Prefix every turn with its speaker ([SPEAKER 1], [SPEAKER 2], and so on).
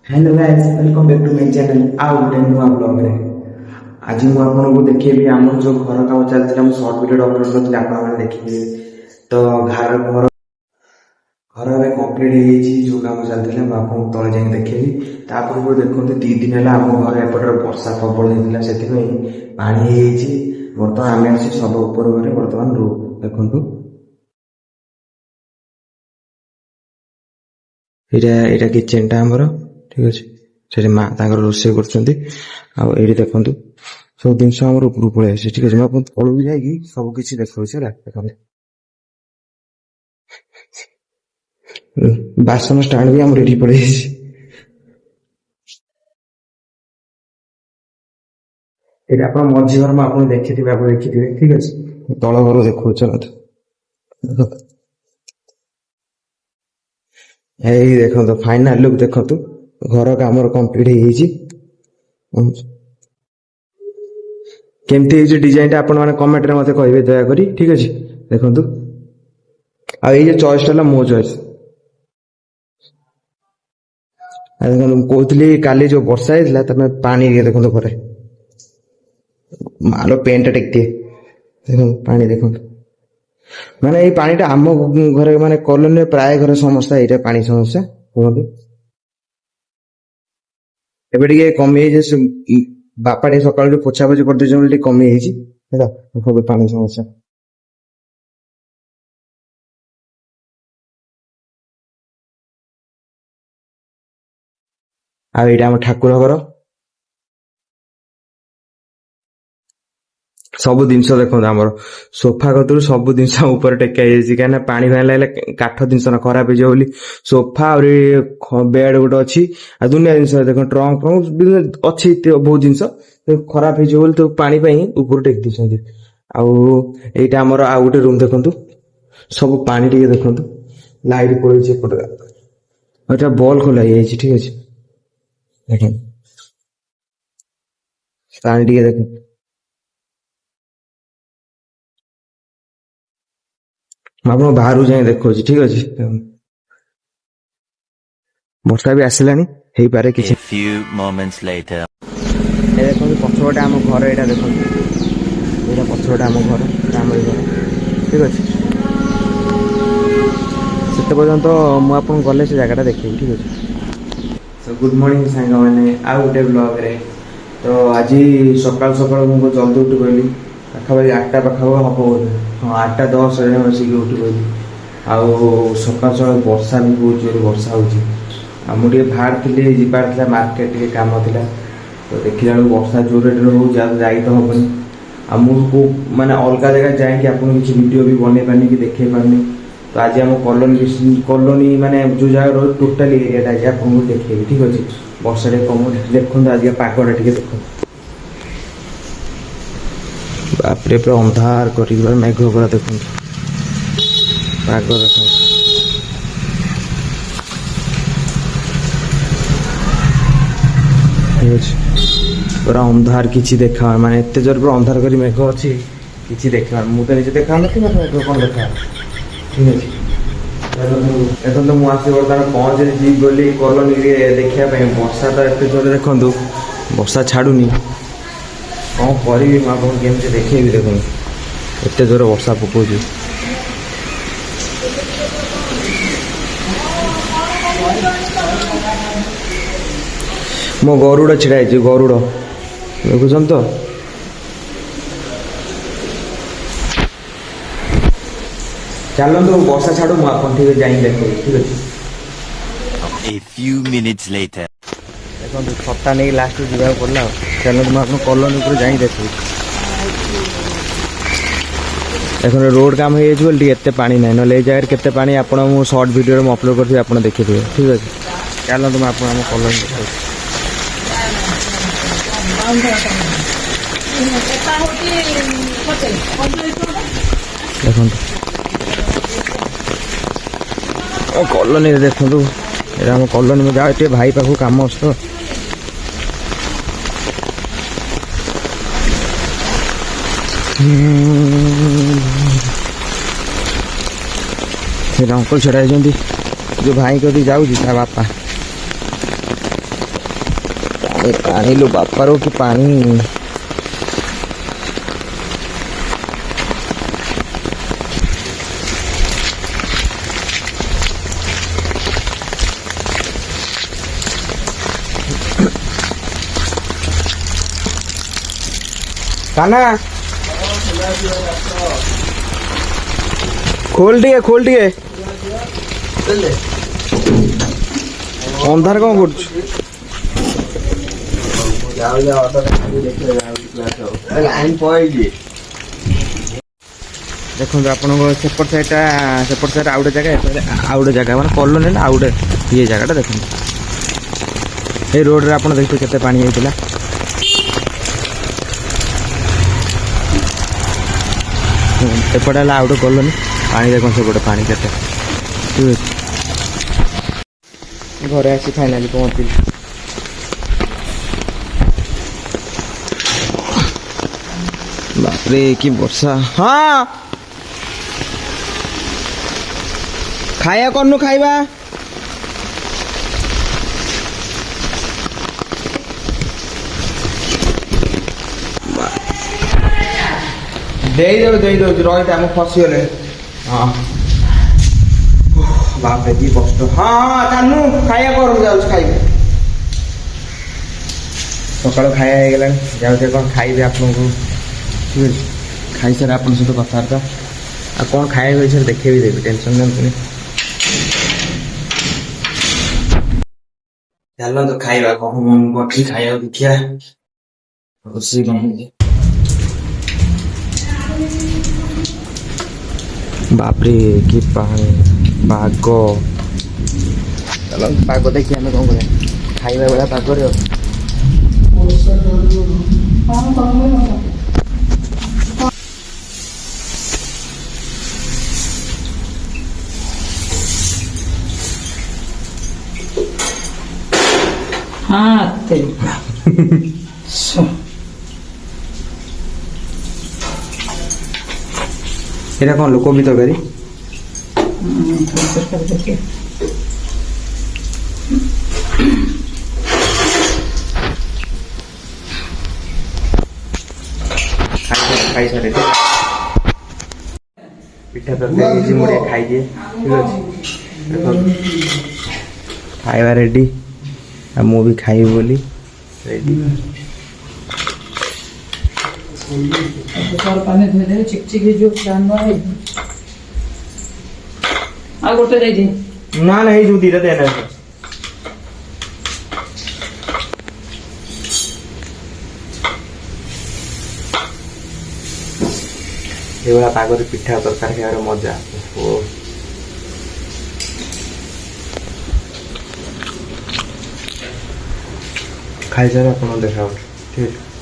[SPEAKER 1] Hello guys welcome back to my channel आउ गोटे नुआ ब्लॉग रे आज मु आपको देखिए आम जो घर काम चलता है सर्ट वीडियो अपलोड करते आप देखिए तो घर घर घर कम्प्लीट जो काम चलता है आपको तले जाए देखी तापूर्व देखते 2 दिन है आम घर एपटे वर्षा प्रबल होता से पानी बर्तमान आम आसी सब उपर घरे बर्तमान रू देखु यहाँ किचेन टा आमर ठीक अच्छे से माँ तर रोसे कर देखु सब जिन उपरू पलि आसे ठीक है मुझे तलू जा सब किसी देखा बासन स्टाण्ड भी आम रेडी पड़े आप मझी घर मुझे देखी ठीक अच्छे तल घर देखो चलते यही देखो फाइनाल लुक देखु घर काम कम्प्लीट केमती डिजाइन टा आपण कमेंट में मत कहे दयाक ठीक अच्छे देखु आई चॉइस टा मो चॉइस कहती काली जो वर्षा होता तमें पानी देखो घरे मालो पेन टा टेक दिए देखो पानी देखो माने ये पानी टा आम घरे माने कॉलोनी प्राय घर समस्या ये पानी समस्या कहते एबे टिके कमी बापा टे सकाल पोछा पोछी कर कमी पानी समस्या आम ठाकुर घर सब जिनस देखो आमर सोफा कतु सब जिन ऊपर टेकाई कहीं पानी फानी लगे काठ जिनस ना खराब हो सोफा और बेड गोटे अच्छी दुनिया जिन देख ट्रंक फ्रंक अच्छी बहुत जिनस खराब हो तो पानी ऊपर टेक दी आईटा आमर आउ गोटे रूम देखु सब पानी टे देखु लाइट पड़े बॉल खोला ठीक अच्छे देख पानी टे देख आप बाहर जाए देखो ठीक अच्छे वर्षा भी आसला हो पारे कि देखो पछपटे आम घर यहाँ देखो यहाँ पछपटे आम घर आम घर ठीक अच्छे से पर्यंत मुझे गले से जगह देखी ठीक अच्छे सो गुड मॉर्निंग सांग मैंने आउ गोटे ब्लॉग रे तो आज सकाल सकाल मुझे जल्दी उठी पड़ी पाखापाखि 8टा पाखा हम बोधे हाँ 8टा 10 बसिक उठी पड़ी सकाल सकाल वर्षा भी बहुत जोर वर्षा हो मुझे बाहर थी जीवार मार्केट टे कम था तो देखला वर्षा जोर हो जाई तो हेनी आमको माने अलग जगह जाए आप वीडियो भी बन पानी कि देखे पारनी तो आज आम कॉलोनी माने जो जगह टोटाल एरिया आपको देखे ठीक अच्छे वर्षा टे कम देखते आज पागटा टे देख बापरे पूरा अंधार कर मेघ पूरा देख पाग देख पूरा अंधार किसी देखा माने एत जोर पूरा अंधार कर मेघ अच्छी किसी देखा मुझे निजे देखा मेघ कौन देखा ठीक अच्छे देखो तो मुझे बर्तमान पहुँचे जी गली कॉलोनी देखापी वर्षा तो एत जोर देखु वर्षा छाड़ूनी कौन करी मुझे देखे देखो एत जोर वर्षा पकाऊ मो गरुड़ छिड़ाई गरुड़ देखुन तो चलते वर्षा छाड़ू मुझे जाए देख ठीक अच्छे
[SPEAKER 2] A few minutes later.
[SPEAKER 1] देखो छता नहीं लास्ट जावा पड़ा चलो मुझे कॉलोनी पर जाए देख देख रोड काम होते पानी ना ना जगह केते पानी आप सर्ट वीडियो में अपलोड कर आप देखिए ठीक अच्छे चलो तुम आप कॉलोनी देखो कॉलोनी देखु ये कॉलोनी में जाए भाई पाख कम आस तो अंकल छड़ाई जो भाई कभी जाऊँ बापा पानी लो बापारो की पानी काना खोल दिए अंधार कौन कर देखो आपण सेपट साइड आउटे जगह आउटे जगह मैंने कॉलोनी ना आउटे ये जगह देखो ये रोड रे आपण देखते केते पानी होइतिला एपटे है आउटे कॉलोनी पानी देखो सेपटे पानी केते घरे आसी फाइनाली पहुंचली बापरे की वर्षा हाँ खाया कौन खाइबा दे दो रही आम फसीगले हाँ बाप रे की कष्ट हाँ कानू खाया कर जाऊँ खाइबे सकाल खाया हो गला जाऊे कौन खाइबे आपको ठीक है खाई सारे आप सहित कथबार्ता आ कौन खाया विषय देखे भी देवी टेंशन नहीं चलो तो खाइबा कह मम्मी पठी खाया देखिया रोषे कम बापरे कि पाग चलो पाग देखिए आम कौन करें खाइबा बेला पागरे
[SPEAKER 3] हाँ
[SPEAKER 1] এটা কোন লোক তরকারি খাই সারে পিঠা তরকারি মুড়ে খাই দিয়ে ঠিক আছে খাইবা রেডি আর মু भी খাইবি বলি রেডি
[SPEAKER 3] पानी धोई चिकचिक जो जानवर है आ गोटे दे दे
[SPEAKER 1] ना नहीं जो दीदा देना है एवढा पागरे पिठा तरकारी खाइबार मजा ओ खाई सारे आपन देखा ठीक है।